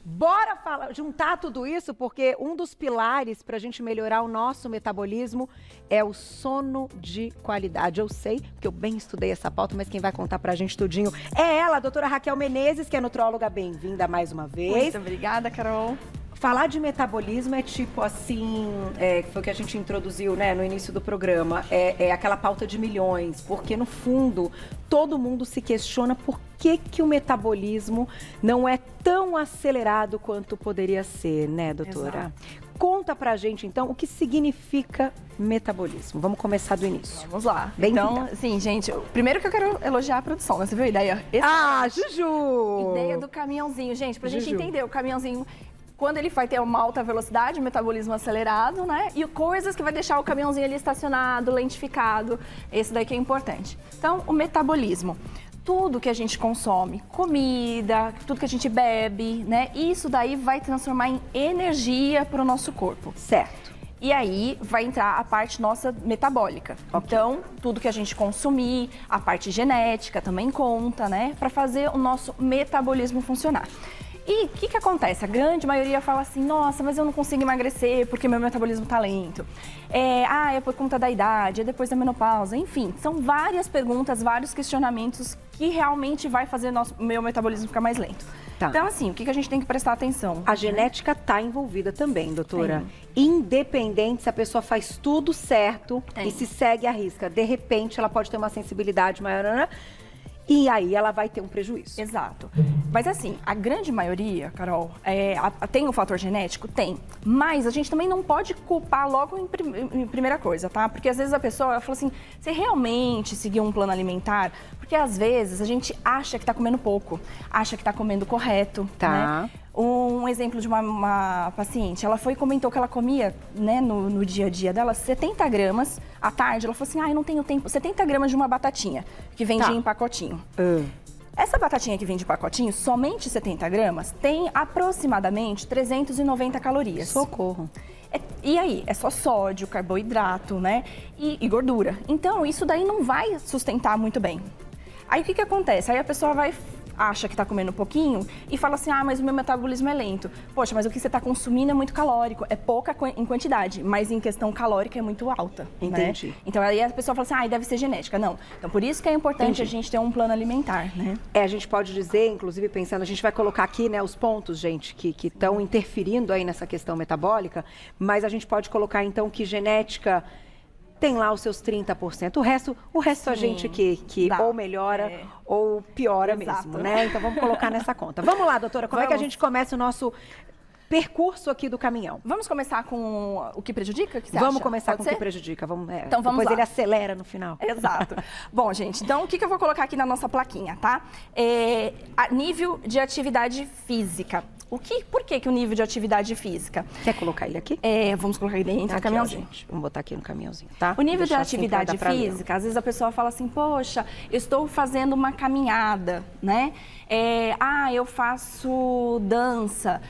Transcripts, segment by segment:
Bora juntar tudo isso, porque um dos pilares para a gente melhorar o nosso metabolismo é o sono de qualidade. Eu sei, porque eu bem estudei essa pauta, mas quem vai contar pra gente tudinho é ela, a doutora Raquel Menezes, que é nutróloga. Bem-vinda mais uma vez. Muito obrigada, Carol. Falar de metabolismo é tipo assim, foi o que a gente introduziu, né, no início do programa, é aquela pauta de milhões, porque no fundo todo mundo se questiona por que o metabolismo não é tão acelerado quanto poderia ser, né, doutora? Exato. Conta pra gente, então, o que significa metabolismo. Vamos começar do início. Vamos lá. Bem-vinda. Então, sim, gente, primeiro que eu quero elogiar a produção, né? Você viu a ideia? Juju! Ideia do caminhãozinho, gente, pra gente Juju. entender o caminhãozinho. Quando ele vai ter uma alta velocidade, metabolismo acelerado, né? E coisas que vai deixar o caminhãozinho ali estacionado, lentificado. Esse daí que é importante. Então, o metabolismo. Tudo que a gente consome, comida, tudo que a gente bebe, né? Isso daí vai transformar em energia para o nosso corpo. Certo. E aí vai entrar a parte nossa metabólica. Ok. Então, tudo que a gente consumir, a parte genética também conta, né? Para fazer o nosso metabolismo funcionar. E o que acontece? A grande maioria fala assim, nossa, mas eu não consigo emagrecer porque meu metabolismo tá lento. É por conta da idade, é depois da menopausa, enfim. São várias perguntas, vários questionamentos que realmente vai fazer meu metabolismo ficar mais lento. Tá. Então, assim, o que a gente tem que prestar atenção? A genética está envolvida também, doutora. Tem. Independente se a pessoa faz tudo certo Tem. e se segue à risca. De repente, ela pode ter uma sensibilidade maior, e aí ela vai ter um prejuízo. Exato. Mas assim, a grande maioria, Carol, tem um fator genético? Tem. Mas a gente também não pode culpar logo em primeira coisa, tá? Porque às vezes a pessoa ela fala assim, você realmente seguiu um plano alimentar? Porque às vezes a gente acha que tá comendo pouco, acha que tá comendo correto, Tá. né? Um exemplo de uma paciente, ela foi e comentou que ela comia, né, no dia a dia dela, 70 gramas à tarde. Ela falou assim, eu não tenho tempo, 70 gramas de uma batatinha, que vendia em pacotinho. Essa batatinha que vem de pacotinho, somente 70 gramas, tem aproximadamente 390 calorias. Socorro. E aí, é só sódio, carboidrato, né, e gordura. Então, isso daí não vai sustentar muito bem. Aí, o que acontece? Aí a pessoa acha que está comendo pouquinho e fala assim, mas o meu metabolismo é lento. Poxa, mas o que você está consumindo é muito calórico, é pouca em quantidade, mas em questão calórica é muito alta. Entendi. Né? Então aí a pessoa fala assim, deve ser genética. Não. Então por isso que é importante a gente ter um plano alimentar, né? A gente pode dizer, inclusive pensando, a gente vai colocar aqui, né, os pontos, gente, que estão interferindo aí nessa questão metabólica, mas a gente pode colocar então que genética tem lá os seus 30%. O resto a gente que ou melhora ou piora. Exato. Mesmo, né? Então vamos colocar nessa conta. Vamos lá, doutora, como é que a gente começa o nosso percurso aqui do caminhão? Vamos começar com o que prejudica? Vamos começar com o que prejudica. Então vamos depois lá. Ele acelera no final. Exato. Bom, gente, então o que eu vou colocar aqui na nossa plaquinha, tá? Nível de atividade física. Por que o nível de atividade física? Quer colocar ele aqui? Vamos colocar ele dentro do caminhãozinho. Gente. Vamos botar aqui no caminhãozinho, tá? O nível de atividade física, às vezes a pessoa fala assim, poxa, eu estou fazendo uma caminhada, né? Eu faço dança.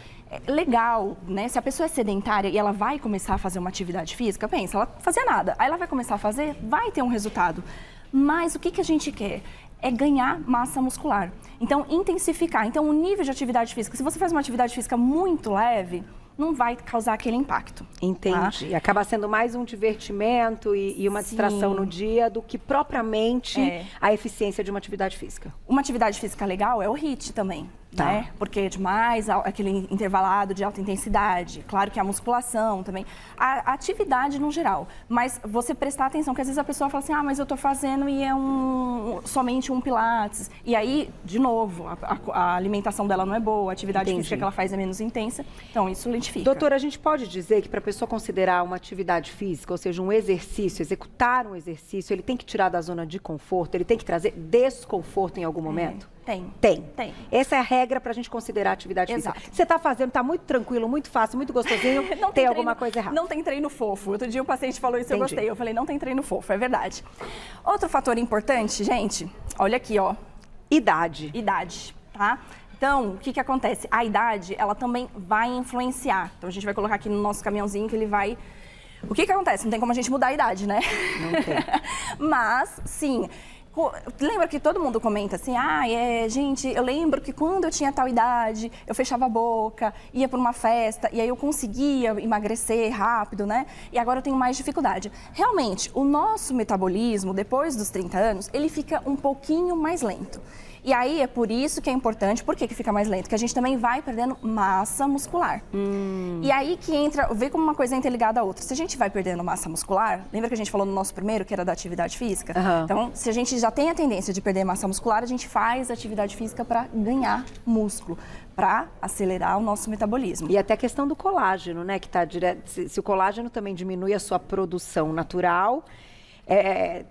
Legal, né? Se a pessoa é sedentária e ela vai começar a fazer uma atividade física, pensa, ela fazia nada. Aí ela vai começar a fazer, vai ter um resultado. Mas o que a gente quer? É ganhar massa muscular. Então, intensificar. Então, o nível de atividade física, se você faz uma atividade física muito leve, não vai causar aquele impacto. Entendi. Tá? Acaba sendo mais um divertimento e uma distração no dia do que propriamente a eficiência de uma atividade física. Uma atividade física legal é o HIIT também. Tá. Né? Porque é demais aquele intervalado de alta intensidade. Claro que a musculação também. A atividade no geral. Mas você prestar atenção, que às vezes a pessoa fala assim, mas eu tô fazendo e é somente um pilates. E aí, de novo, a alimentação dela não é boa, a atividade física que ela faz é menos intensa. Então, isso lentifica. Doutora, a gente pode dizer que para a pessoa considerar uma atividade física, ou seja, um exercício, executar um exercício, ele tem que tirar da zona de conforto, ele tem que trazer desconforto em algum momento? Tem. Essa é a regra para a gente considerar atividade física. Você está fazendo, está muito tranquilo, muito fácil, muito gostosinho, não tem alguma coisa errada. Não tem treino fofo. Outro dia um paciente falou isso, eu gostei. Eu falei, não tem treino fofo, é verdade. Outro fator importante, gente, olha aqui, ó. Idade, tá? Então, o que acontece? A idade, ela também vai influenciar. Então, a gente vai colocar aqui no nosso caminhãozinho que ele vai... O que acontece? Não tem como a gente mudar a idade, né? Não tem. Mas, sim... Lembra que todo mundo comenta assim, gente, eu lembro que quando eu tinha tal idade, eu fechava a boca, ia para uma festa, e aí eu conseguia emagrecer rápido, né? E agora eu tenho mais dificuldade. Realmente, o nosso metabolismo, depois dos 30 anos, ele fica um pouquinho mais lento. E aí é por isso que é importante, por que fica mais lento? Que a gente também vai perdendo massa muscular. E aí que entra, vê como uma coisa é interligada à outra. Se a gente vai perdendo massa muscular, lembra que a gente falou no nosso primeiro, que era da atividade física? Então, se a gente já tem a tendência de perder massa muscular, a gente faz atividade física para ganhar músculo, para acelerar o nosso metabolismo. E até a questão do colágeno, né? Que tá direto, se o colágeno também diminui a sua produção natural,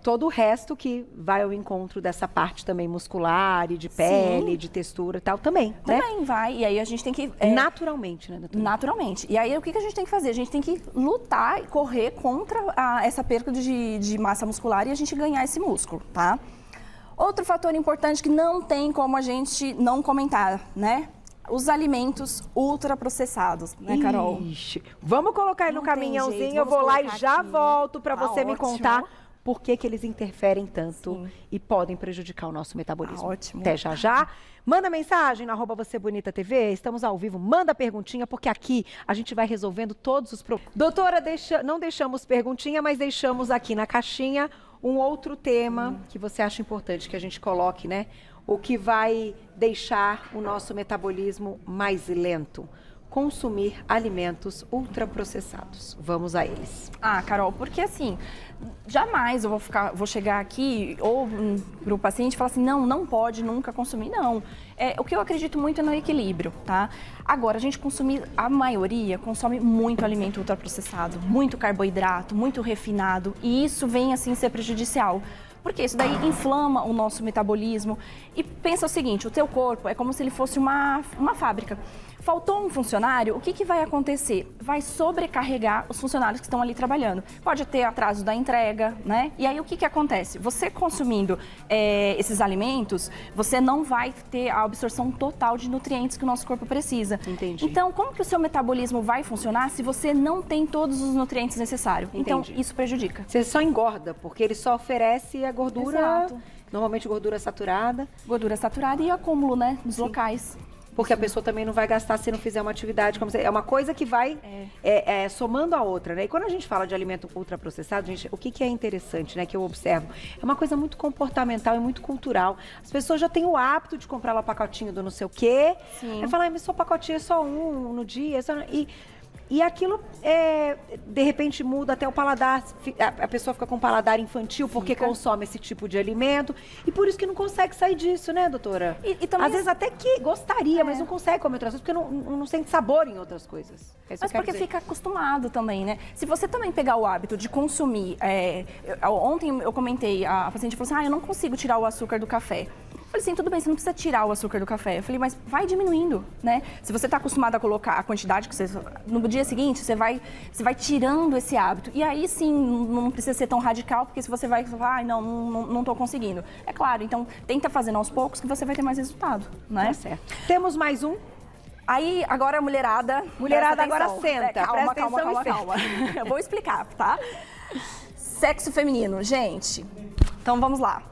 todo o resto que vai ao encontro dessa parte também muscular e de pele, de textura e tal, também, né? Também vai, e aí a gente tem que... naturalmente, né, doutora? Naturalmente. E aí o que a gente tem que fazer? A gente tem que lutar e correr contra essa perda de massa muscular e a gente ganhar esse músculo, tá? Outro fator importante que não tem como a gente não comentar, né? Os alimentos ultraprocessados, né, Carol? Ixi. Vamos colocar aí no caminhãozinho, eu vou lá e já volto para você me contar por que eles interferem tanto e podem prejudicar o nosso metabolismo. Ótimo. Até já já. Manda mensagem na @vocêbonita.tv, estamos ao vivo, manda perguntinha, porque aqui a gente vai resolvendo todos os problemas. Doutora, não deixamos perguntinha, mas deixamos aqui na caixinha um outro tema que você acha importante que a gente coloque, né? O que vai deixar o nosso metabolismo mais lento. Consumir alimentos ultraprocessados. Vamos a eles. Carol, porque assim, jamais eu vou chegar aqui ou para o paciente e falar assim, não pode nunca consumir, não. O que eu acredito muito é no equilíbrio, tá? Agora, a maioria consome muito alimento ultraprocessado, muito carboidrato, muito refinado, e isso vem assim ser prejudicial. Porque isso daí inflama o nosso metabolismo. E pensa o seguinte, o teu corpo é como se ele fosse uma fábrica. Faltou um funcionário, o que vai acontecer? Vai sobrecarregar os funcionários que estão ali trabalhando. Pode ter atraso da entrega, né? E aí o que acontece? Você consumindo esses alimentos, você não vai ter a absorção total de nutrientes que o nosso corpo precisa. Entendi. Então, como que o seu metabolismo vai funcionar se você não tem todos os nutrientes necessários? Entendi. Então, isso prejudica. Você só engorda, porque ele só oferece a gordura, Exato. Normalmente gordura saturada. Gordura saturada e acúmulo, né, nos locais. Porque a pessoa também não vai gastar se não fizer uma atividade. É uma coisa que vai somando a outra, né? E quando a gente fala de alimento ultraprocessado, gente, o que é interessante, né? Que eu observo, é uma coisa muito comportamental e muito cultural. As pessoas já têm o hábito de comprar lá o pacotinho do não sei o quê. Sim. Aí fala, mas só pacotinho é só um no dia. E aquilo, de repente, muda até o paladar. A pessoa fica com um paladar infantil porque consome esse tipo de alimento. E por isso que não consegue sair disso, né, doutora? E também às vezes até que gostaria, mas não consegue comer outras coisas porque não sente sabor em outras coisas. Mas porque fica acostumado também, né? Se você também pegar o hábito de consumir... ontem eu comentei, a paciente falou assim, eu não consigo tirar o açúcar do café. Eu falei assim, tudo bem, você não precisa tirar o açúcar do café. Eu falei, mas vai diminuindo, né? Se você está acostumado a colocar a quantidade que você... No dia seguinte, você vai tirando esse hábito. E aí sim, não precisa ser tão radical, porque se você vai falar, não estou conseguindo. É claro, então tenta fazer aos poucos que você vai ter mais resultado, né? Tá certo. Temos mais um? Aí, agora a mulherada... Mulherada agora senta. Calma. Eu vou explicar, tá? Sexo feminino, gente. Então, vamos lá.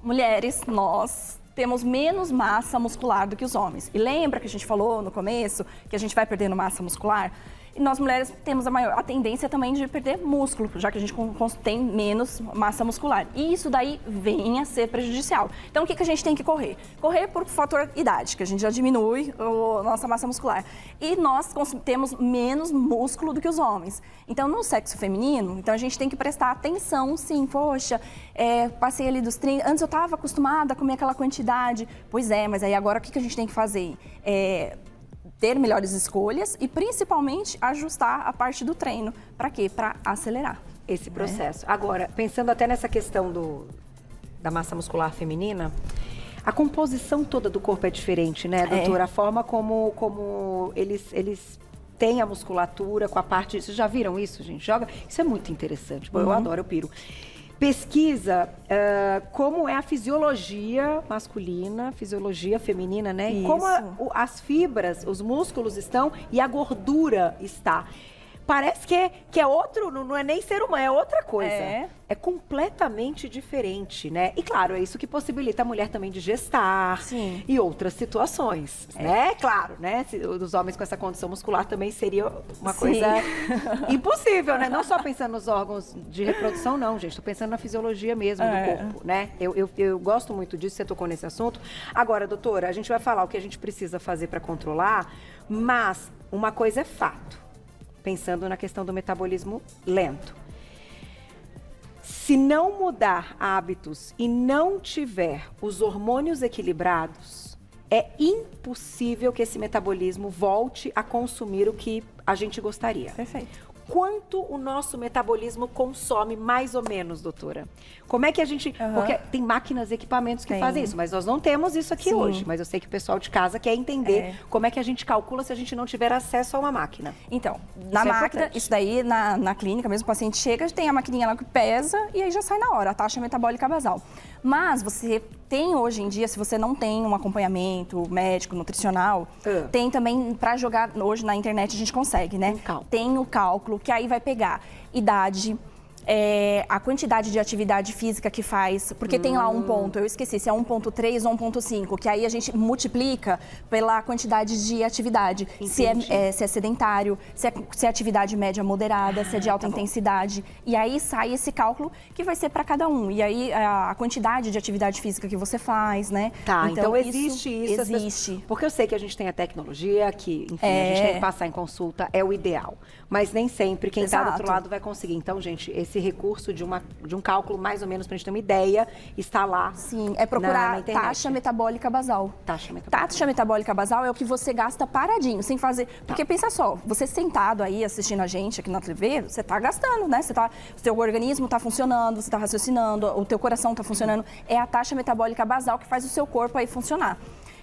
Mulheres, nós temos menos massa muscular do que os homens. E lembra que a gente falou no começo que a gente vai perdendo massa muscular? E nós mulheres temos a tendência também de perder músculo, já que a gente tem menos massa muscular. E isso daí vem a ser prejudicial. Então, o que a gente tem que correr? Correr por fator idade, que a gente já diminui a nossa massa muscular. E nós temos menos músculo do que os homens. Então, no sexo feminino, então a gente tem que prestar atenção, sim. Poxa, passei ali dos 30, antes eu estava acostumada a comer aquela quantidade. Pois é, mas aí agora o que a gente tem que fazer? Ter melhores escolhas e, principalmente, ajustar a parte do treino. Para quê? Para acelerar esse processo. Agora, pensando até nessa questão da massa muscular feminina, a composição toda do corpo é diferente, né, doutora? A forma como eles têm a musculatura com a parte... Vocês já viram isso, gente? Isso é muito interessante. Bom, eu adoro, eu piro. Pesquisa como é a fisiologia masculina, fisiologia feminina, né? E como as fibras, os músculos estão e a gordura está. parece que é outro, não é nem ser humano, é outra coisa. É completamente diferente, né? E claro, é isso que possibilita a mulher também de gestar e outras situações, né? Claro, né? Os homens com essa condição muscular também seria uma coisa impossível, né? Não só pensando nos órgãos de reprodução, não, gente. Tô pensando na fisiologia mesmo do corpo, né? Eu gosto muito disso, você tocou nesse assunto. Agora, doutora, a gente vai falar o que a gente precisa fazer para controlar, mas uma coisa é fato, pensando na questão do metabolismo lento. Se não mudar hábitos e não tiver os hormônios equilibrados, é impossível que esse metabolismo volte a consumir o que a gente gostaria. Perfeito. Quanto o nosso metabolismo consome, mais ou menos, doutora? Como é que a gente... Porque tem máquinas e equipamentos que fazem isso, mas nós não temos isso aqui hoje. Mas eu sei que o pessoal de casa quer entender como é que a gente calcula se a gente não tiver acesso a uma máquina. Então, na máquina, isso daí na clínica mesmo, o paciente chega, tem a maquininha lá que pesa e aí já sai na hora, a taxa metabólica basal. Mas você tem hoje em dia, se você não tem um acompanhamento médico, nutricional, tem também, para jogar, hoje na internet a gente consegue, né? Tem o cálculo, que aí vai pegar idade, a quantidade de atividade física que faz, porque tem lá um ponto, eu esqueci, se é 1.3 ou 1.5, que aí a gente multiplica pela quantidade de atividade. Se é sedentário, se é atividade média moderada, se é de alta intensidade. E aí sai esse cálculo que vai ser para cada um. E aí a quantidade de atividade física que você faz, né? Tá, então existe isso. Existe. Porque eu sei que a gente tem a tecnologia, que, enfim, a gente tem que passar em consulta, é o ideal. Mas nem sempre quem está do outro lado vai conseguir. Então, gente, esse recurso de um cálculo, mais ou menos, para a gente ter uma ideia, está lá. Sim, é procurar taxa metabólica basal. Taxa metabólica basal é o que você gasta paradinho, sem fazer... Porque pensa só, você sentado aí assistindo a gente aqui na TV, você está gastando, né? O seu organismo está funcionando, você está raciocinando, o teu coração está funcionando. É a taxa metabólica basal que faz o seu corpo aí funcionar.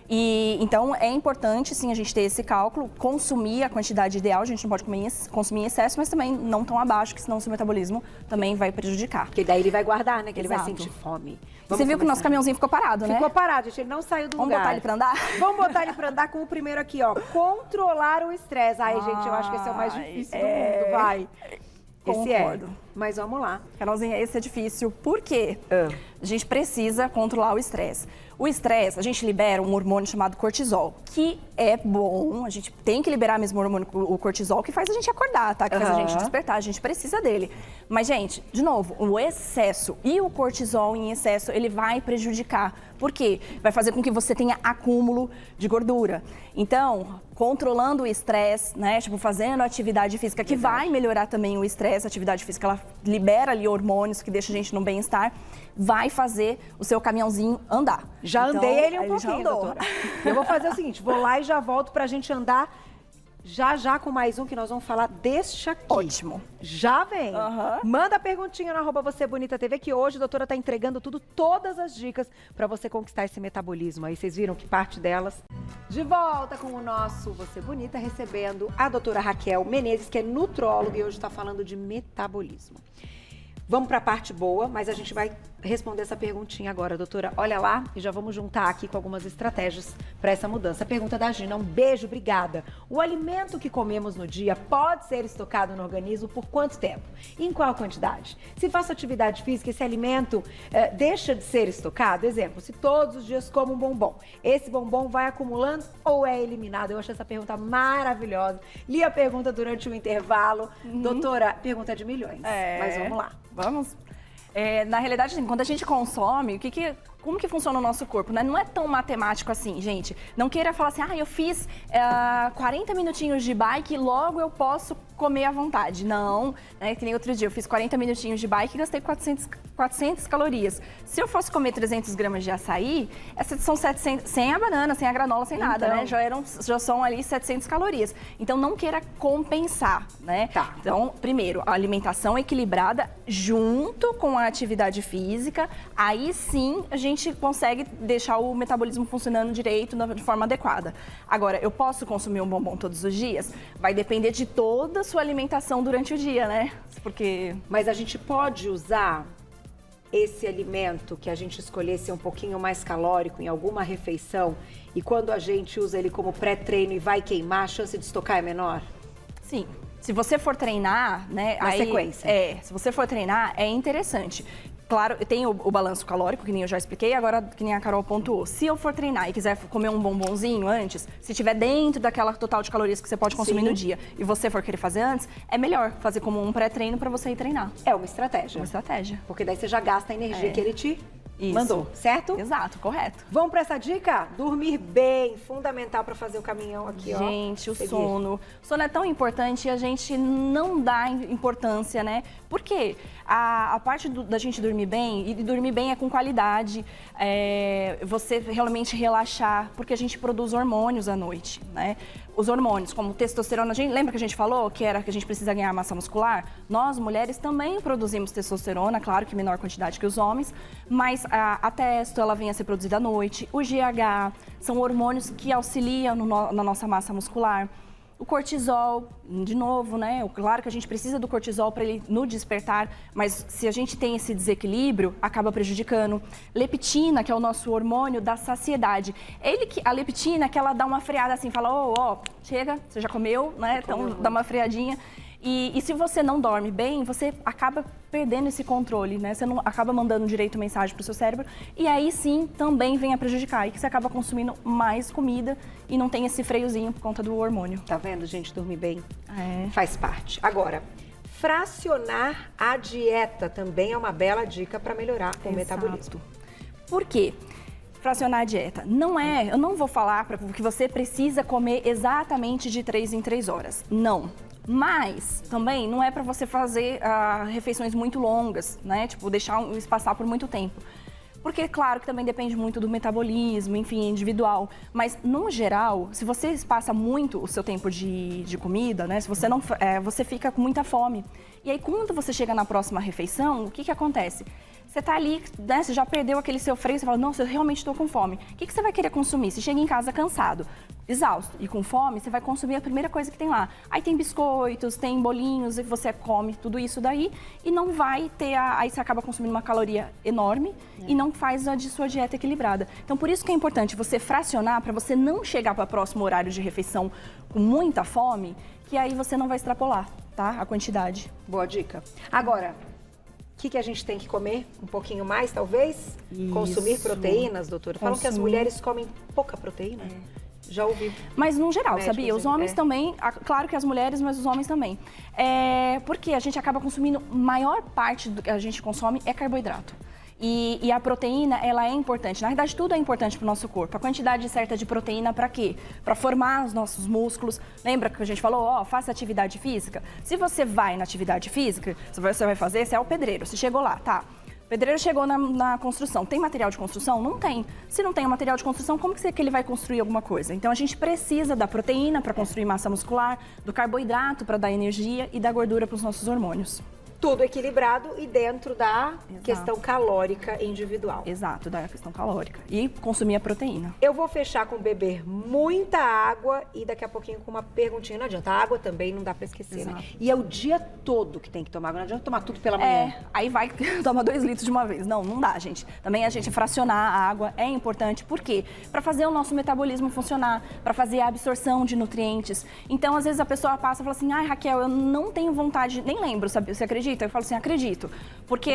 E então é importante sim a gente ter esse cálculo, consumir a quantidade ideal, a gente não pode consumir em excesso, mas também não tão abaixo, que senão o seu metabolismo também vai prejudicar. Porque daí ele vai guardar, né? Que ele vai sentir fome. Você viu que o nosso caminhãozinho ficou parado, né? Ficou parado, gente, ele não saiu do lugar. Vamos botar ele pra andar? Vamos botar ele pra andar com o primeiro aqui, ó. Controlar o estresse. Ai, gente, eu acho que esse é o mais difícil do mundo, vai. Concordo. Mas vamos lá. Carolzinha, esse é difícil. Por quê? A gente precisa controlar o estresse. O estresse, a gente libera um hormônio chamado cortisol, que é bom, a gente tem que liberar mesmo o hormônio, o cortisol, que faz a gente acordar, tá? Que faz a gente despertar, a gente precisa dele. Mas, gente, de novo, o excesso e o cortisol em excesso, ele vai prejudicar. Por quê? Vai fazer com que você tenha acúmulo de gordura. Então, controlando o estresse, né? Tipo, fazendo atividade física, que vai melhorar também o estresse, a atividade física, ela libera ali hormônios que deixam a gente no bem-estar, vai fazer o seu caminhãozinho andar. Já andei ele um pouquinho, doutora. Eu vou fazer o seguinte, vou lá e já volto pra gente andar já com mais um que nós vamos falar deste aqui. Ótimo. Já vem. Manda a perguntinha no @VocêBonitaTV que hoje a doutora tá entregando todas as dicas pra você conquistar esse metabolismo. Aí vocês viram que parte delas. De volta com o nosso Você Bonita, recebendo a doutora Raquel Menezes, que é nutróloga e hoje tá falando de metabolismo. Vamos para a parte boa, mas a gente vai responder essa perguntinha agora, doutora. Olha lá e já vamos juntar aqui com algumas estratégias para essa mudança. A pergunta da Gina, um beijo, obrigada. O alimento que comemos no dia pode ser estocado no organismo por quanto tempo? Em qual quantidade? Se faço atividade física, esse alimento deixa de ser estocado? Exemplo, se todos os dias como um bombom, esse bombom vai acumulando ou é eliminado? Eu achei essa pergunta maravilhosa. Li a pergunta durante o intervalo. Doutora, pergunta de milhões, mas vamos lá. Vamos? Na realidade, assim, quando a gente consome, como que funciona o nosso corpo, né? Não é tão matemático assim, gente. Não queira falar assim, eu fiz 40 minutinhos de bike e logo eu posso comer à vontade. Não, né? Que nem outro dia, eu fiz 40 minutinhos de bike e gastei 400 calorias. Se eu fosse comer 300 gramas de açaí, essas são 700, sem a banana, sem a granola, sem nada, né? Já são ali 700 calorias. Então, não queira compensar, né? Tá. Então, primeiro, a alimentação equilibrada junto com a atividade física, aí sim a gente consegue deixar o metabolismo funcionando direito, de forma adequada. Agora, eu posso consumir um bombom todos os dias? Vai depender de toda a sua alimentação durante o dia, né? Mas a gente pode usar esse alimento que a gente escolher ser um pouquinho mais calórico em alguma refeição e quando a gente usa ele como pré-treino e vai queimar, a chance de estocar é menor? Sim. Se você for treinar, né? Na sequência. Se você for treinar, é interessante. Claro, tem o balanço calórico, que nem eu já expliquei, agora que nem a Carol pontuou. Se eu for treinar e quiser comer um bombonzinho antes, se estiver dentro daquela total de calorias que você pode consumir no dia e você for querer fazer antes, é melhor fazer como um pré-treino para você ir treinar. É uma estratégia. Uma estratégia. Porque daí você já gasta a energia que ele te mandou, certo? Exato, correto. Vamos para essa dica? Dormir bem, fundamental para fazer o caminhão aqui, ó. Gente, o sono. O sono é tão importante e a gente não dá importância, né? Por quê? A parte da gente dormir bem, e dormir bem é com qualidade, você realmente relaxar, porque a gente produz hormônios à noite, né? Os hormônios, como testosterona, lembra que a gente falou que era que a gente precisa ganhar massa muscular? Nós, mulheres, também produzimos testosterona, claro que em menor quantidade que os homens, mas a testo, ela vem a ser produzida à noite. O GH são hormônios que auxiliam na nossa massa muscular. O cortisol, de novo, né? Claro que a gente precisa do cortisol para ele nos despertar, mas se a gente tem esse desequilíbrio, acaba prejudicando. Leptina, que é o nosso hormônio da saciedade. A leptina, que ela dá uma freada assim, fala, ó, chega, você já comeu, né? Então dá uma freadinha. E se você não dorme bem, você acaba perdendo esse controle, né? Você não acaba mandando direito mensagem para o seu cérebro. E aí sim, também vem a prejudicar. E que você acaba consumindo mais comida e não tem esse freiozinho por conta do hormônio. Tá vendo, gente? Dormir bem faz parte. Agora, fracionar a dieta também é uma bela dica para melhorar o metabolismo. Por quê? Fracionar a dieta. Eu não vou falar que você precisa comer exatamente de 3 em 3 horas. Não. Mas também não é para você fazer refeições muito longas, né? Tipo, deixar isso passar por muito tempo. Porque, claro, que também depende muito do metabolismo, enfim, individual. Mas, no geral, se você espaça muito o seu tempo de comida, né? Se você não, você fica com muita fome. E aí, quando você chega na próxima refeição, o que acontece? Você tá ali, né? Você já perdeu aquele seu freio, você fala, nossa, eu realmente estou com fome. O que você vai querer consumir? Você chega em casa cansado, exausto e com fome, você vai consumir a primeira coisa que tem lá. Aí tem biscoitos, tem bolinhos, e você come tudo isso daí e não vai ter aí você acaba consumindo uma caloria enorme e não faz a sua dieta equilibrada. Então, por isso que é importante você fracionar para você não chegar para o próximo horário de refeição com muita fome, que aí você não vai extrapolar, tá? A quantidade. Boa dica. Agora, o que a gente tem que comer? Um pouquinho mais, talvez? Isso. Consumir proteínas, doutora? Falam que as mulheres comem pouca proteína. Já ouvi. Mas no geral, sabia? Os homens também, claro que as mulheres, mas os homens também. Porque a gente acaba consumindo, maior parte do que a gente consome é carboidrato. E a proteína, ela é importante. Na verdade, tudo é importante para o nosso corpo. A quantidade certa de proteína para quê? Para formar os nossos músculos. Lembra que a gente falou, faça atividade física? Se você vai na atividade física, você vai fazer, você é o pedreiro. Você chegou lá, tá? O pedreiro chegou na construção. Tem material de construção? Não tem. Se não tem o material de construção, como que ele vai construir alguma coisa? Então, a gente precisa da proteína para construir massa muscular, do carboidrato para dar energia e da gordura para os nossos hormônios. Tudo equilibrado e dentro da questão calórica individual. Exato, da questão calórica. E consumir a proteína. Eu vou fechar com beber muita água e daqui a pouquinho com uma perguntinha. Não adianta, a água também não dá pra esquecer, né? E é o dia todo que tem que tomar água, não adianta tomar tudo pela manhã. Aí vai tomar 2 litros de uma vez. Não dá, gente. Também a gente fracionar a água é importante. Por quê? Pra fazer o nosso metabolismo funcionar, pra fazer a absorção de nutrientes. Então, às vezes a pessoa passa e fala assim, ai, Raquel, eu não tenho vontade, nem lembro, sabe? Você acredita? Eu falo assim, acredito. Porque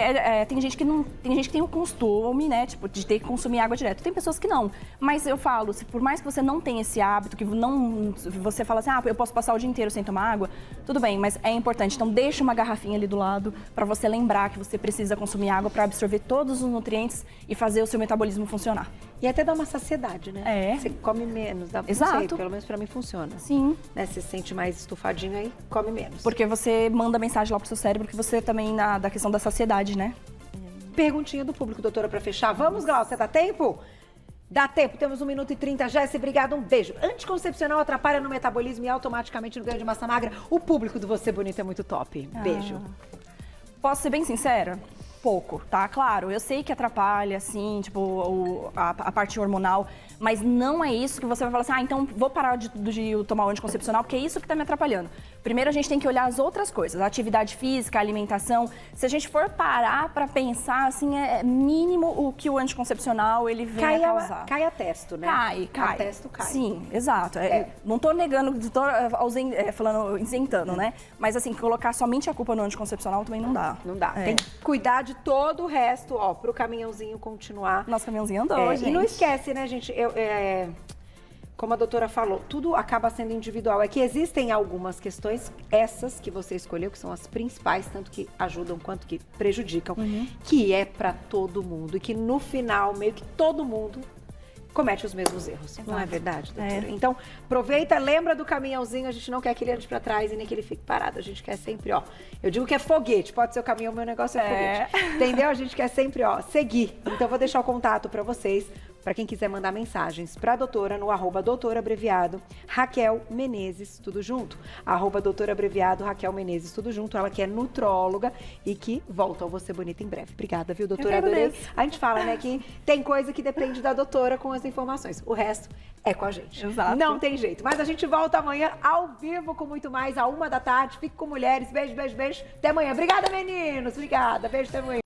tem gente que não, tem gente que tem o costume, né, tipo, de ter que consumir água direto. Tem pessoas que não. Mas eu falo, por mais que você não tenha esse hábito, que você fala assim, eu posso passar o dia inteiro sem tomar água, tudo bem, mas é importante. Então, deixa uma garrafinha ali do lado para você lembrar que você precisa consumir água para absorver todos os nutrientes e fazer o seu metabolismo funcionar. E até dá uma saciedade, né? Você come menos. Exato. Não sei, pelo menos pra mim funciona. Sim. Né? Você se sente mais estufadinho aí, come menos. Porque você manda mensagem lá pro seu cérebro que você também, da questão da saciedade, né? Perguntinha do público, doutora, pra fechar. Vamos, Glaucia, dá tempo? Dá tempo, temos 1 minuto e 30. Jéssica, obrigada, um beijo. Anticoncepcional atrapalha no metabolismo e automaticamente no ganho de massa magra. O público do Você Bonita é muito top. Beijo. Posso ser bem sincera? Pouco, tá? Claro, eu sei que atrapalha, assim, tipo, a parte hormonal, mas não é isso que você vai falar assim, então vou parar de tomar o anticoncepcional, porque é isso que tá me atrapalhando. Primeiro a gente tem que olhar as outras coisas, a atividade física, a alimentação. Se a gente for parar para pensar, assim, é mínimo o que o anticoncepcional ele vem a causar. Cai a testo, né? Cai. A testo cai. Sim, exato. Não tô negando, falando, isentando, né? Mas assim, colocar somente a culpa no anticoncepcional também não dá. Não dá. Tem que cuidar de todo o resto, ó, pro caminhãozinho continuar. Nosso caminhãozinho andou, gente. E não esquece, né, gente? Como a doutora falou, tudo acaba sendo individual. É que existem algumas questões, essas que você escolheu, que são as principais, tanto que ajudam quanto que prejudicam, que é para todo mundo. E que no final, meio que todo mundo comete os mesmos erros. Exato. Não é verdade, doutora? Então, aproveita, lembra do caminhãozinho. A gente não quer que ele ande para trás e nem que ele fique parado. A gente quer sempre, ó. Eu digo que é foguete. Pode ser o caminhão, meu negócio é foguete. Entendeu? A gente quer sempre, ó, seguir. Então, eu vou deixar o contato para vocês. Para quem quiser mandar mensagens para a doutora no @doutorabreviado Raquel Menezes, tudo junto. @doutorabreviado Raquel Menezes, tudo junto. Ela que é nutróloga e que volta ao Você Bonita em breve. Obrigada, viu, doutora? Adorei. A gente fala, né, que tem coisa que depende da doutora com as informações. O resto é com a gente. Exato. Não tem jeito. Mas a gente volta amanhã ao vivo com muito mais, à 1 da tarde. Fique com mulheres. Beijo, beijo, beijo. Até amanhã. Obrigada, meninos. Obrigada. Beijo, até amanhã.